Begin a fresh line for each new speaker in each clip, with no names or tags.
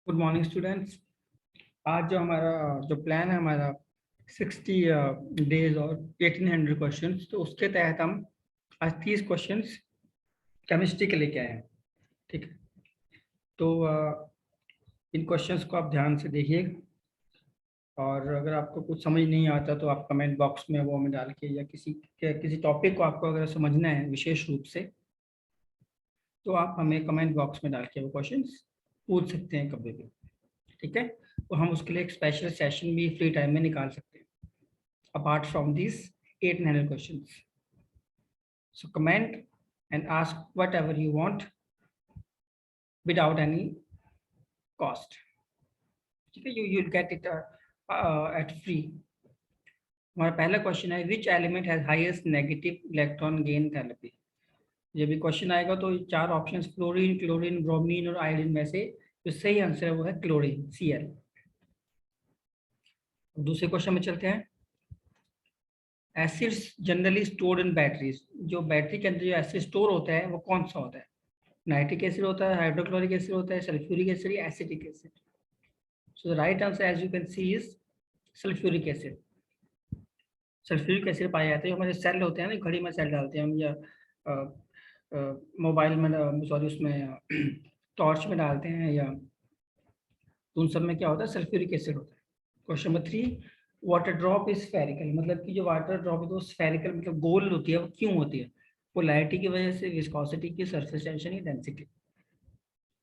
Good morning students. आज जो हमारा जो प्लान है हमारा 60 डेज और 1800 क्वेश्चंस, तो उसके तहत हम आज 30 क्वेश्चंस केमिस्ट्री के लेके आए हैं। ठीक है, तो इन क्वेश्चंस को आप ध्यान से देखिए और अगर आपको कुछ समझ नहीं आता तो आप कमेंट बॉक्स में वो हमें डाल के, या किसी टॉपिक को आपको अगर समझना है विशेष रूप से, तो आप हमें कमेंट बॉक्स में डाल के वो क्वेश्चंस पूछ सकते हैं कभी भी। ठीक है, तो हम उसके लिए एक स्पेशल सेशन भी फ्री टाइम में निकाल सकते हैं apart from these 800 questions. So comment and ask whatever you want without any cost. ठीक है, you'll get it at free. हमारा पहला क्वेश्चन है which element has highest negative electron gain enthalpy. जब भी क्वेश्चन आएगा तो चार ऑप्शंस फ्लोरीन, क्लोरीन, ब्रोमीन और आयोडीन में से जो सही आंसर है वो है क्लोरीन, Cl। दूसरे क्वेश्चन में चलते हैं। Acids generally stored in batteries, जो बैटरी के अंदर जो एसिड स्टोर होता है वो कौन सा होता है? नाइट्रिक एसिड होता है, हाइड्रोक्लोरिक एसिड होता है, सल्फ्यूरिक एसिड या acetic acid. So the right answer as you can see is sulphuric acid. Sulphuric acid पाया जाता है। जो हमारे सेल होते हैं ना, घड़ी में सेल डालते हैं हम, या मोबाइल में, सॉरी उसमें टॉर्च में डालते हैं, या तो उन सब में क्या होता है? सल्फ्यूरिक एसिड होता है। Question number 3, water drop is spherical, मतलब कि जो वाटर ड्रॉप है तो स्फेरिकल मतलब गोल होती है, वो क्यों होती है? पोलैरिटी की वजह से, विस्कोसिटी की, सरफेस टेंशन या डेंसिटी।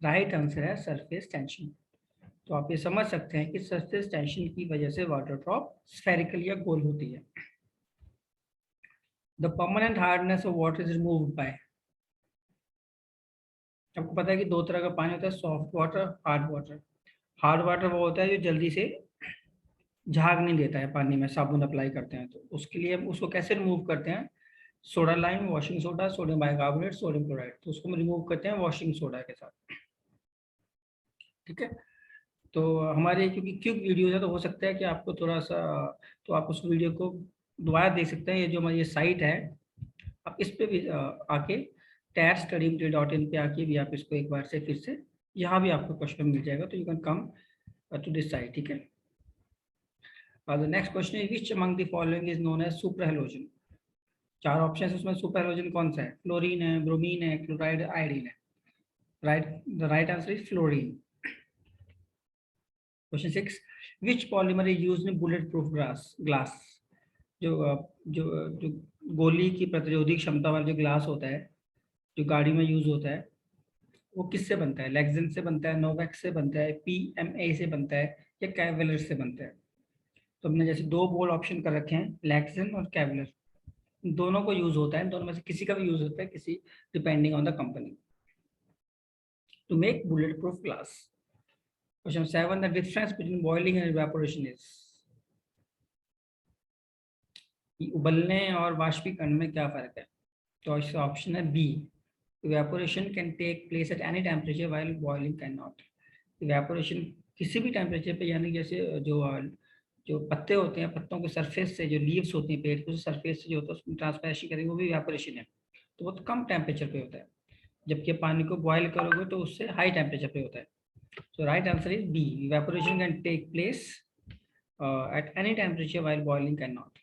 राइट आंसर है सरफेस टेंशन। तो आप ये समझ सकते हैं कि सरफेस टेंशन की वजह से वाटर ड्रॉप स्फेरिकल या गोल होती है। The permanent hardness of water is removed by, आपको पता है कि दो तरह का पानी होता है, soft water, hard water. Hard water वो होता है जो जल्दी से झाग नहीं देता है पानी में, साबुन अप्लाई करते हैं तो उसके लिए हम उसको कैसे रिमूव करते हैं? Soda lime, washing soda, sodium bicarbonate, sodium chloride, तो उसको हम रिमूव करते हैं वॉशिंग सोडा के साथ। ठीक है, तो हमारे क्योंकि क्विक वीडियोज है तो हो सकता है कि आपको थोड़ा सा, तो आप उस वीडियो को दोबारा देख सकते हैं। ये जो हमारी ये साइट है, आप इस पे भी आके TAT-StudyMaterial.in पे आके भी आप इसको एक बार से फिर से, यहाँ भी आपको क्वेश्चन मिल जाएगा, तो you can come to this site. ठीक है, the next question is which among the following is known as super halogen. चार ऑप्शन है उसमें, सुपर हेलोजन कौन सा है? फ्लोरीन है, ब्रोमीन है, क्लोराइड, आयोडीन है। The right answer is fluorine. Question 6, which polymer is used in bullet proof glass. जो जो गोली की प्रतिरोधी क्षमता वाला जो ग्लास होता है, जो गाड़ी में यूज होता है, वो किससे बनता है? लेक्सिन से बनता है, नोवेक्स से बनता है, PMA से बनता है, या कैवेलर से बनता है? तो हमने जैसे दो बोल ऑप्शन कर रखे हैं, लेक्सिन और कैवेलर, दोनों को यूज होता है, दोनों में से किसी का भी यूज होता है, किसी depending on the company, to make bullet proof glass. Question 7, the difference between boiling and evaporation is, उबलने और वाष्पीकरण में क्या फर्क है? तो इसका ऑप्शन है B, evaporation can take place at any temperature while boiling can not. Evaporation किसी भी टेम्परेचर पे, यानी जैसे जो जो पत्ते होते हैं, पत्तों के सरफेस से, जो लीव्स होती हैं पेड़ के, सरफेस से जो होता है उसमें ट्रांसपैरेशन करेंगे, वो भी इवेपोरेशन है, तो वो तो कम टेम्परेचर पे होता है। जबकि पानी को बॉयल करोगे तो उससे हाई टेम्परेचर पे होता है। So right answer is b, evaporation can take place at any temperature while boiling can not.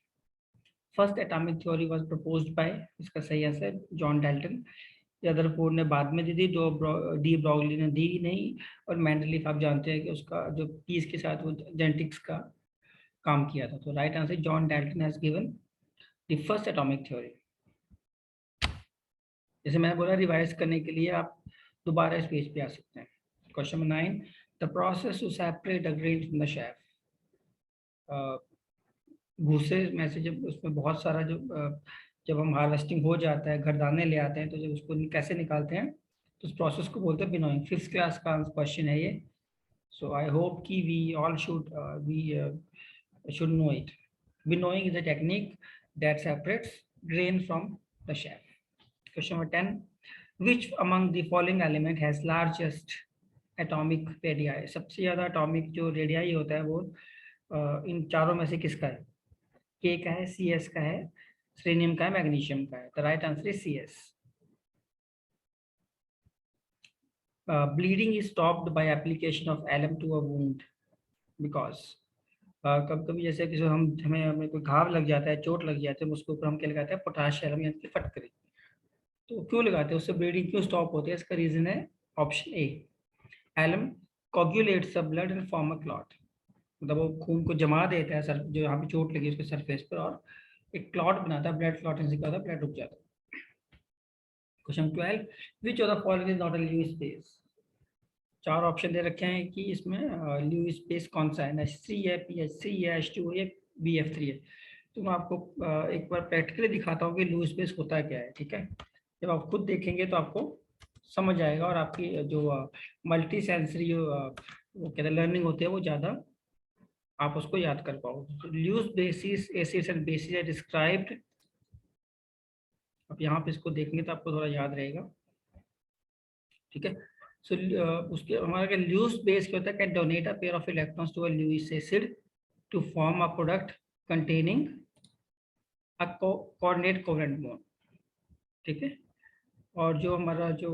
First atomic theory was proposed by, इसका सही आंसर जॉन डाल्टन। रदरफोर्ड ने बाद में दी थी, जो डी ब्रॉगली ने दी नहीं। और मेंडलीफ आप जानते हैं कि उसका जो पीस के साथ वो जेनेटिक्स का काम किया था। तो right answer John Dalton has given the first atomic theory. जैसे मैंने बोला, रिवाइज करने के लिए आप दोबारा इस पेज पे आ सकते हैं। Question number 9, the process to separate the grain from the chaff. भूसे में से जब उसमें बहुत सारा जो जब हम हार्वेस्टिंग हो जाता है, घर दाने ले आते हैं, तो जब उसको कैसे निकालते हैं, तो उस प्रोसेस को बोलते हैं बिनोइंग। 5th क्लास का क्वेश्चन है ये। सो आई होप कि we all should know it. Winnowing is a technique that separates grain from the chaff. Question number 10. Which among the following element has largest atomic radii? सबसे ज्यादा atomic जो radii होता है वो इन चारों में से किसका है? K का है, CS का है, सेलेनियम का है, मैग्नीशियम का है। तो right answer is CS। bleeding is stopped by application of alum to a wound because कभी कभी जैसे कि जो हमें कोई घाव लग जाता है, चोट लग जाती है, उसके ऊपर हम क्या लगाते हैं, पोटाशियम यानी कि फटकरी। तो क्यों लगाते हैं, उससे ब्लीडिंग क्यों स्टॉप होती है? इसका रीजन है option a, alum coagulates the blood and form a clot. मतलब वो खून को जमा देता है सर, जो यहाँ पे चोट लगी उसके सरफेस पर, और एक क्लॉट बनाता है, ब्लड क्लॉटिंग से क्या होता है, ब्लड रुक जाता है। Question 12, which of the following is not a Lewis space? चार ऑप्शन दे रखे हैं कि इसमें ल्यूइस स्पेस कौन सा है, NH3 है, PH3 है, H2O है, BF3 है। तो मैं आपको एक बार प्रैक्टिकली दिखाता हूँ कि ल्यूइस स्पेस होता क्या है, ठीक है। जब आप खुद देखेंगे तो आपको समझ आएगा, और आपकी जो मल्टी सेंसरी वो कहते हैं लर्निंग होती है, वो ज़्यादा आप उसको याद कर पाओगे। Lewis basis acids and bases है डिस्क्राइब्ड। अब यहाँ पे इसको देखेंगे तो आपको थोड़ा याद रहेगा, ठीक है। सो उसके हमारा ल्यूइस बेस क्या होता है, can donate a pair of electrons to a Lewis acid to form a product containing a coordinate covalent bond, ठीक है। और जो हमारा जो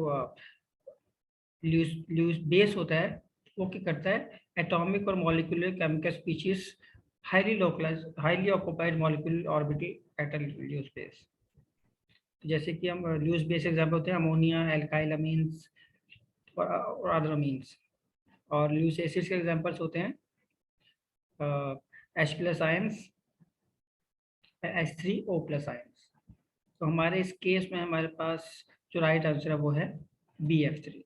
ल्यूइस बेस होता है, वो क्या करता है, एटॉमिक और molecular chemical species highly localize highly occupied molecular orbital at Lewis base. जैसे कि हम ल्यूइस बेस एग्जाम्पल होते हैं अमोनिया, एल्काइल अमीन्स और अदर अमीन्स। और ल्यूइस एसिड्स के एग्जांपल्स होते हैं H+ आयंस, H3O+ आयंस। तो हमारे इस केस में हमारे पास जो राइट आंसर है वो है BF3।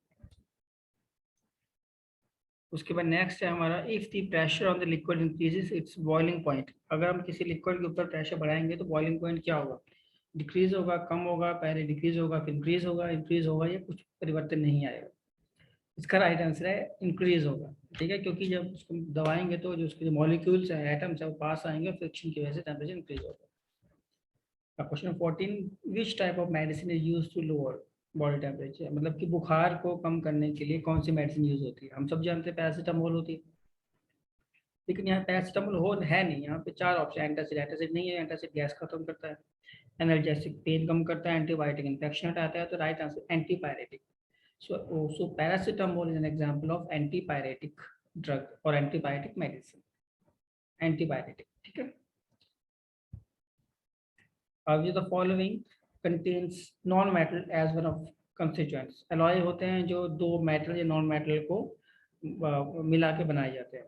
उसके बाद नेक्स्ट है हमारा, if the pressure on the liquid increases it's boiling point. अगर हम किसी लिक्विड के ऊपर प्रेशर बढ़ाएंगे तो बॉइलिंग पॉइंट क्या होगा, डिक्रीज होगा, कम होगा, पहले डिक्रीज होगा फिर इंक्रीज होगा, या कुछ परिवर्तन नहीं आएगा? इसका राइट आंसर है इंक्रीज होगा, ठीक है। क्योंकि जब उसको दबाएंगे तो जो उसके जो मॉलिक्यूल्स है, एटम्स है, वो पास आएंगे, फ्रिक्शन की वजह से टेम्परेचर इंक्रीज होगा। Question 14, which type of medicine is use to lower body temperature? मतलब कि बुखार को कम करने के लिए कौन सी मेडिसिन यूज होती है? हम सब जानते हैं पैरासीटामोल होती है, लेकिन यहाँ पैरासीटामोल हो है नहीं। यहाँ पे चार ऑप्शन, एंटासिड, एंटासिड नहीं है, एंटासिड गैस खत्म करता है, एनर्जेसिक पेन कम करता है, एंटीबायोटिक इन्फेक्शन हटाता है। तो right answer antipyretic. So paracetamol is an example of antipyretic drug or antibiotic medicine. Antibiotic, ठीक है। अब ये the following contains non-metal as one of constituents. alloy होते हैं जो दो मेटल या नॉन मेटल को मिला के बनाए जाते हैं।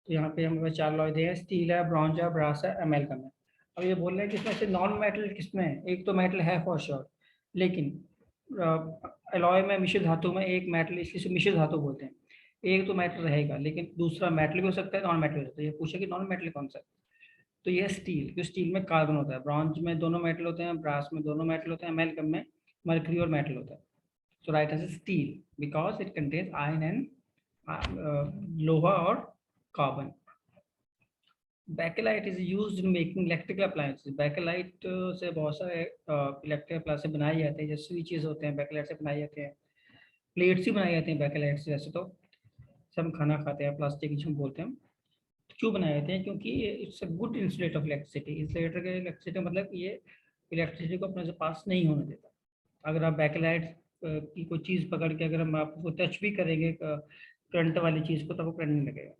तो यहाँ पे हमें चार अलॉय दिए हैं, स्टील है, ब्रॉन्ज है, ब्रास है, एमेल्गम है। अब ये बोल रहे हैं कि इसमें से नॉन मेटल किसमें है? एक तो मेटल है फॉर श्योर, लेकिन अलॉय में, मिश्र धातु में एक मेटल, इसलिए मिश्र धातु बोलते हैं। एक तो मेटल रहेगा, लेकिन दूसरा मेटल भी हो सकता है, नॉन मेटल हो सकता है। ये पूछे कि नॉन मेटल कौन सा है, तो ये स्टील, क्योंकि स्टील में कार्बन होता है, ब्रॉन्ज में दोनों मेटल होते हैं, ब्रास में दोनों मेटल होते हैं, एमेल्गम में मर्क्यूरी और मेटल होता है। So right answer steel, because it contains iron and लोहा और carbon. Bakelite is used in making electrical appliances. Bakelite से बहुत सारे इलेक्ट्रिकल अप्लायंसेस बनाए जाते हैं, जैसे स्विचेस होते हैं बैकेलाइट से बनाए जाते हैं, प्लेट्स ही बनाए जाते हैं बैकेलाइट से। वैसे तो सब खाना खाते हैं, प्लास्टिक जिसको बोलते हैं। क्यों बनाए जाते हैं? क्योंकि it's a good insulator of electricity. Insulator के इलेक्ट्रिसिटी मतलब ये इलेक्ट्रिसिटी को अपने से पास नहीं होने देता। अगर आप बैकेलाइट की कोई चीज़ पकड़ के अगर हम आपको टच भी करेंगे करंट वाली चीज़ को, तो वो करंट नहीं लगेगा।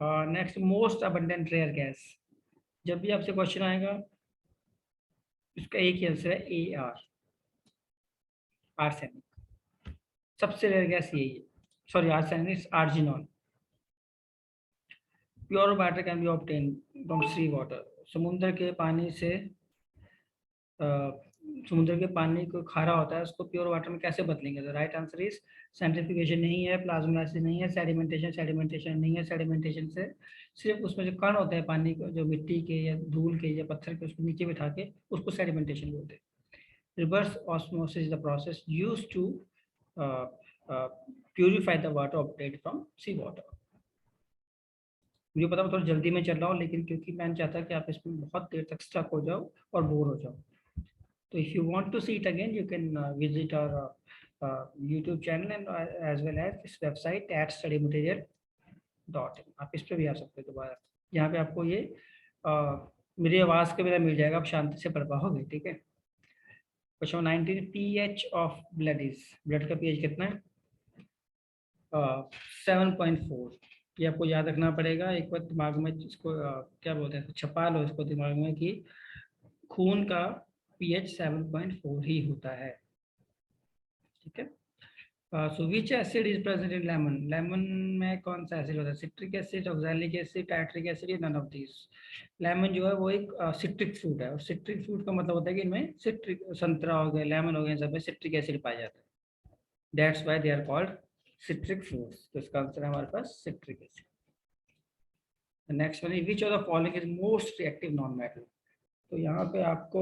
Next, most abundant rare gas. जब भी आपसे क्वेश्चन आएगा, इसका एक ही आंसर है AR, आर्सेनिक। सबसे रेयर गैस यही है, sorry arsenic, argon. Pure water can be obtain from sea water. समुद्र के पानी से समुद्र के पानी को खारा होता है, उसको प्योर वाटर में कैसे बदलेंगे? तो राइट आंसर इज सेंट्रिफिकेशन नहीं है, प्लाज्मोलाइसिस नहीं है, सेडिमेंटेशन नहीं है। सेडिमेंटेशन से सिर्फ उसमें जो कण होते हैं पानी को, जो मिट्टी के या धूल के या पत्थर के, उसको नीचे बिठा के उसको सेडिमेंटेशन बोलते हैं। Reverse osmosis is the process used to purify the water obtained from sea water. मुझे पता मैं थोड़ा जल्दी में चल रहा हूँ, लेकिन क्योंकि मैं चाहता कि आप इसमें बहुत देर तक स्टक हो जाओ और बोर हो जाओ। तो if you want to see it again, you can visit our YouTube channel and as well as this website at studymaterial.in। आप इस पर भी आ सकते हो दोबारा, यहाँ पे आपको ये मेरी आवाज़ के बिना मिल जाएगा, आप शांति से पढ़ पाओगे, ठीक है। Question 19, pH of blood is, blood का पीएच कितना है? 7.4। ये आपको याद रखना पड़ेगा, एक बार दिमाग में इसको क्या बोलते हैं, छपा लो इसको दिमाग में कि खून का पीएच 7.4 ही होता है। ठीक है। So which acid is present in lemon, lemon में कौन सा एसिड होता है? Citric acid, oxalic acid, tartaric acid, none of this. Lemon जो है वो एक सिट्रिक फ्रूट है, और सिट्रिक फ्रूट का मतलब होता है कि इनमें सिट्रिक, संतरा हो गया, लेमन हो गया, इन सब में सिट्रिक एसिड पाया जाता है। That's why they are called citric fruits. तो इसका आंसर है हमारे पास citric acid. Next one, which of the following is most reactive non metal. तो यहाँ पे आपको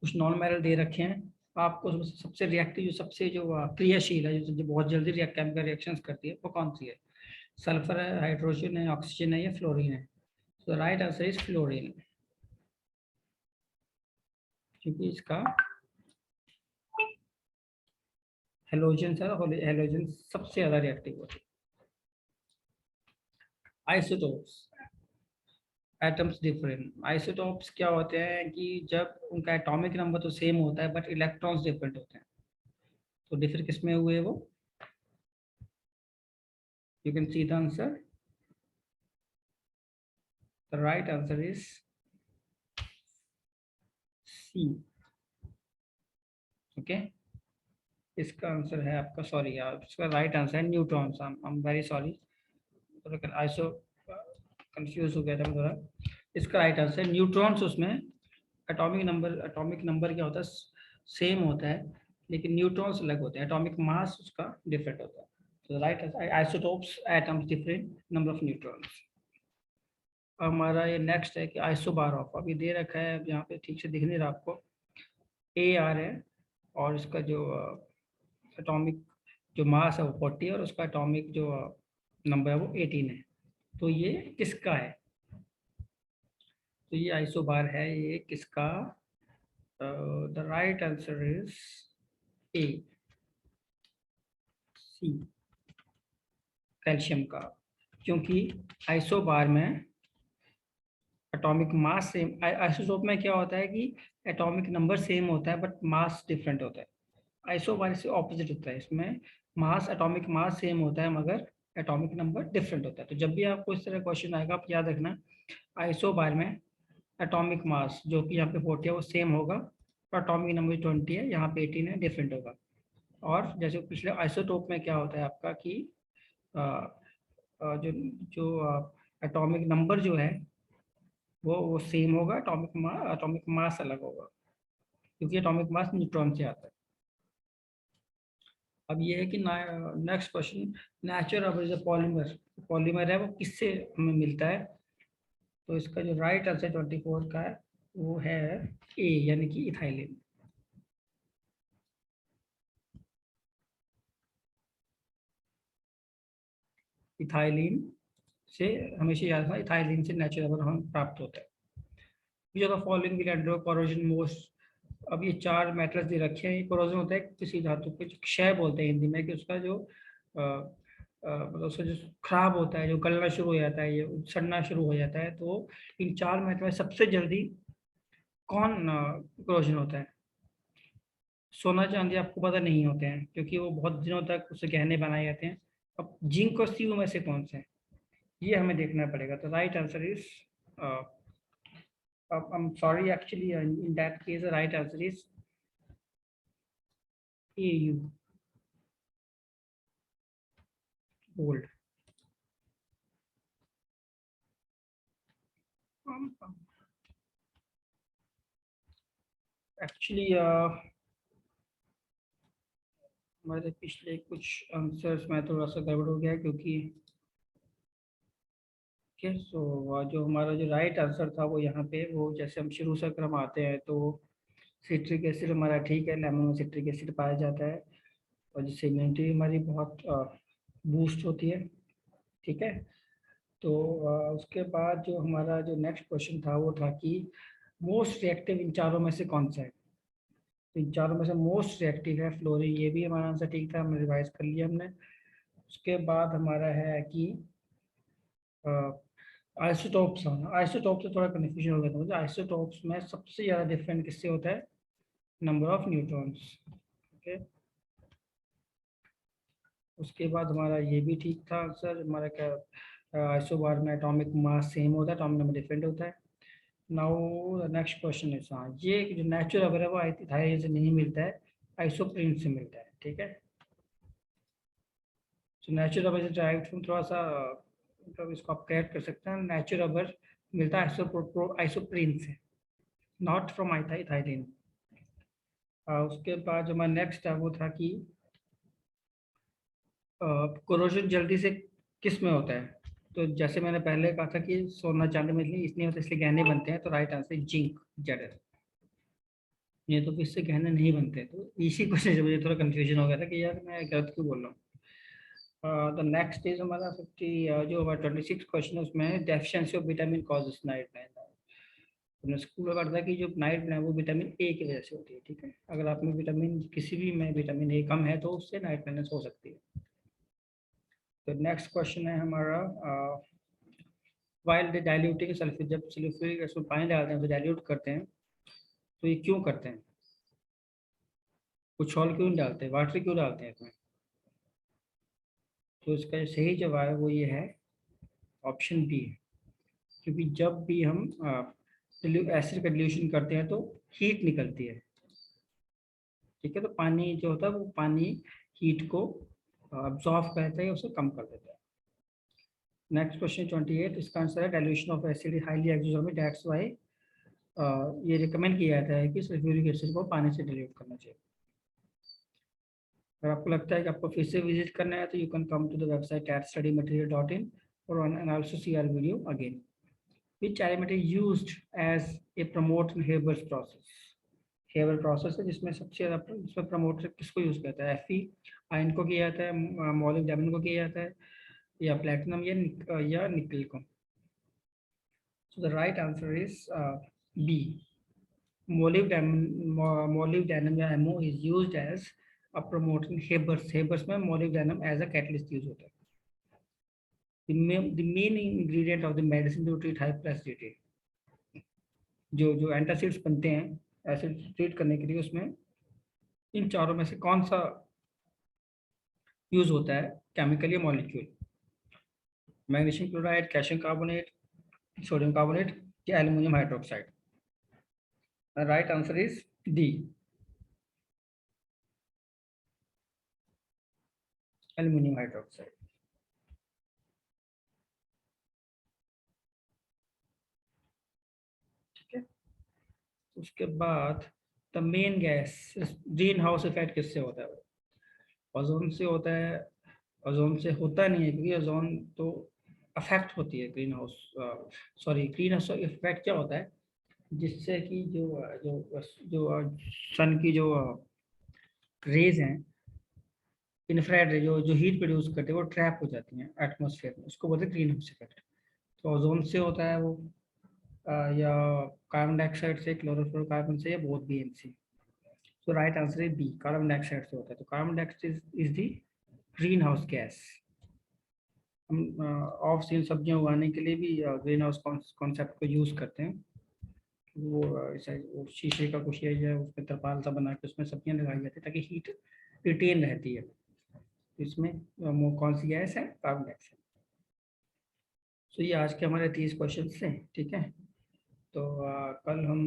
कुछ नॉन मेटल दे रखे हैं, आपको उसमें से सबसे रिएक्टिव, जो सबसे जो क्रियाशील है, जो बहुत जल्दी केमिकल रिएक्शंस करती है, वो कौन सी है? सल्फर है, हाइड्रोजन है, ऑक्सीजन है, या फ्लोरीन है? So right answer is fluorine, क्योंकि इसका हेलोजन है, हेलोजन सबसे ज्यादा रिएक्टिव होती है। Isotopes, atoms different. आइसोटोप्स क्या होते हैं कि जब उनका एटॉमिक नंबर तो सेम होता है बट इलेक्ट्रॉन्स डिफरेंट होते हैं। तो डिफर किस में हुए वो? You can see the answer, the right answer is C. Okay, इसका आंसर है आपका, सॉरी यार, इसका राइट आंसर है neutrons. I am very sorry, थोड़ा आइसो कंफ्यूज हो गया था मैं थोड़ा। इसका राइट आंसर है न्यूट्रॉन्स। उसमें एटॉमिक नंबर क्या होता है? सेम होता है, लेकिन न्यूट्रॉन्स अलग होते हैं, एटॉमिक मास उसका डिफरेंट होता है। तो right isotopes, atoms different, number of neutrons. हमारा ये नेक्स्ट है कि आइसोबार ऑफ, अभी दे रखा है, अब यहाँ पे ठीक से दिख नहीं रहा आपको, AR है, और इसका जो एटॉमिक जो मास है वो 40 है, और उसका एटॉमिक जो नंबर है वो 18 है। तो ये किसका है? तो ये आइसोबार है, ये किसका? The right answer is A, C, calcium का। क्योंकि आइसोबार में एटॉमिक मास सेम, आइसोटोप में क्या होता है कि एटॉमिक नंबर सेम होता है बट मास डिफरेंट होता है। आइसोबार से ऑपोजिट होता है, इसमें मास, एटॉमिक मास सेम होता है मगर एटॉमिक नंबर डिफरेंट होता है। तो जब भी आपको इस तरह क्वेश्चन आएगा, आप याद रखना आइसोबार में एटॉमिक मास जो कि यहाँ पे 40 है वो सेम होगा, और एटॉमिक नंबर 20 है, यहाँ पे 18 है, डिफरेंट होगा। और जैसे पिछले आइसोटोप में क्या होता है आपका कि जो जो एटॉमिक नंबर जो है वो सेम होगा, एटॉमिक मास अलग होगा, क्योंकि एटॉमिक मास न्यूट्रॉन से आता है। अब ये है कि next question, nature of is polymer, polymer है वो किससे हमें मिलता है? तो इसका जो राइट आंसर 24 का है वो है ए, यानी कि इथाइलिन। इथाइलिन से हमेशा याद रखना, इथाइलिन से नेचुरल रबर हम प्राप्त होता है। जो following will undergo corrosion most. अब ये चार मेटल्स दे रखे हैं, कोरोजन होता है किसी धातु के, क्षय बोलते हैं हिंदी में, कि उसका जो मतलब उसका जो खराब होता है, जो गलना शुरू हो जाता है, ये सड़ना शुरू हो जाता है। तो इन चार मेटल में सबसे जल्दी कौन कोरोजन होता है? सोना चांदी आपको पता नहीं होते हैं, क्योंकि वो बहुत दिनों तक उससे गहने बनाए जाते हैं। अब जिंक और सीयू में से कौन से हैं, ये हमें देखना पड़ेगा। तो right answer is, I'm sorry, actually, in that case, the right answer is AU, gold. Actually, हमारे पिछले कुछ आंसर्स में थोड़ा सा गड़बड़ हो गया, क्योंकि सो जो हमारा जो राइट आंसर था वो यहाँ पे, वो जैसे हम शुरू से अगर हम आते हैं तो सिट्रिक एसिड हमारा ठीक है, लेमन में सिट्रिक एसिड पाया जाता है, और जिससे इम्यूनिटी हमारी बहुत बूस्ट होती है। ठीक है। तो उसके बाद जो हमारा जो नेक्स्ट क्वेश्चन था वो था कि मोस्ट रिएक्टिव इन चारों में से कौन सा है? तो इन चारों में से मोस्ट रिएक्टिव है फ्लोरीन, ये भी हमारा आंसर ठीक था, हमने रिवाइज कर लिया हमने। उसके बाद हमारा है कि आइसोटोप्स, आइसोटोप से थोड़ा कन्फ्यूजन हो गया था मुझे। आइसोटोप्स में सबसे ज़्यादा डिफरेंट किससे होता है? Number of neutrons. ओके, उसके बाद हमारा ये भी ठीक था आंसर हमारा क्या, आइसोबार में एटॉमिक मास सेम होता है, एटॉमिक नंबर डिफरेंट होता है। Now the next question is, हाँ ये जो नेचुरल रबर है वो थायराइड से नहीं मिलता है, आइसोप्रीन से मिलता है, ठीक है। तो नेचुरल रबर से डायरेक्ट हम थोड़ा सा मतलब इसको आप कैट कर सकते हैं, नेचुरल रबर मिलता है आइसोप्रीन से, नॉट फ्रॉम थायराइड। उसके बाद जो हमारा नेक्स्ट है वो था कि कोरोजन जल्दी से किस में होता है। तो जैसे मैंने पहले कहा था कि सोना चांदी में इसलिए होता है इसलिए गहने बनते हैं, तो राइट आंसर जिंक, जेड। ये तो फिर इससे गहने नहीं बनते, तो इसी क्वेश्चन से मुझे थोड़ा कंफ्यूजन हो गया था कि यार मैं गलत क्यों बोल रहा हूँ। द नेक्स्ट इज हमारा 50 जो हमारा 26 क्वेश्चन है उसमें deficiency of vitamin causes night blind. हमने स्कूल में पढ़ा था कि जो नाइट ब्लाइंड है वो विटामिन ए की वजह से होती है, ठीक है। अगर आप में विटामिन किसी भी में विटामिन ए कम है तो उससे नाइट ब्लाइंडनेस हो सकती है। तो नेक्स्ट क्वेश्चन है हमारा, वाइल डाइल्यूटिंग सल्फ्यूरिक, जब सल्फ्यूरिक एसिड में पानी डालते हैं तो डाइल्यूट करते हैं, तो ये क्यों करते हैं, कुछ और क्यों नहीं डालते, वाटर क्यों डालते हैं इसमें। तो इसका जो सही जवाब है वो ये है, ऑप्शन बी है। क्योंकि जब भी हम एसिड का डिल्यूशन करते हैं तो हीट निकलती है, ठीक है। तो पानी जो होता है वो पानी हीट को अब्जॉर्व करता है, उसे कम कर देता है। नेक्स्ट क्वेश्चन 28, इसका आंसर है dilution of acid highly exothermic, that's why ये रिकमेंड किया जाता है कि सल्फ्यूरिक एसिड को पानी से डिल्यूट करना चाहिए। अगर आपको लगता है कि आपको फिर से विजिट करना है तो you can come to the website @studymaterial.in और and also see our video again. Which element is used as a promoter in Haber's process? Haber process है जिसमें सबसे ज़्यादा इसमें प्रमोटर किसको यूज़ करता है, Fe आयन को किया जाता है, मोलिब्डेनम को किया जाता है, या प्लेटिनम या निकल को। So the right answer is B, molybdenum या MO is used as a promoter in Haber's में molybdenum as a catalyst use होता है। The main ingredient of the medicine to treat hyperactivity, जो antacids बनते हैं acid treat करने के लिए, उसमें इन चारों में से कौन सा यूज होता है केमिकल या molecule, magnesium chloride, calcium carbonate, sodium carbonate या aluminium hydroxide. Right answer is D, aluminium hydroxide, ठीक है। उसके बाद the main gas greenhouse effect किससे होता है, ओजोन से होता है, ओजोन से होता नहीं है क्योंकि ओजोन तो अफेक्ट होती है green house, sorry green house effect क्या होता है, जिससे कि जो जो जो सन की जो रेज हैं, इन्फ्रारेड रे जो हीट प्रोड्यूस करते हैं वो ट्रैप हो जाती हैं एटमॉस्फेयर में, उसको बोलते हैं ग्रीन हाउस इफेक्ट। तो ओजोन से होता है वो, या कार्बन डाइऑक्साइड से, क्लोरोफ्लोरोकार्बन से, या बोथ बी एंड सी। तो right answer is B, carbon dioxide से होता है। तो carbon dioxide is the green house gas. हम ऑफ सीजन सब्जियां उगाने के लिए भी ग्रीन हाउस कॉन्सेप्ट को यूज करते हैं। वो वो शीशे का कुछ है उसमें तरपाल सा बना के उसमें सब्जियां लगाई जाती है ताकि हीट रिटेन रहती है। इसमें कौन सी गैस है, कार्बन डाइऑक्साइड। तो ये आज के हमारे 30 क्वेश्चन थे, ठीक है। तो कल हम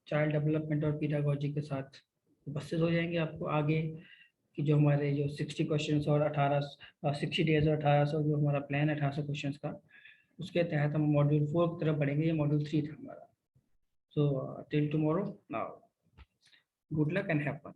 चाइल्ड डेवलपमेंट और पीडागोजी के साथ उपस्थित हो जाएंगे आपको आगे कि जो हमारे जो 60 क्वेश्चन और 60 डेज और 1800 जो हमारा प्लान है 1800 क्वेश्चन का, उसके तहत हम मॉड्यूल 4 की तरफ बढ़ेंगे। ये मॉड्यूल 3 था हमारा। So till tomorrow, now good luck and have fun.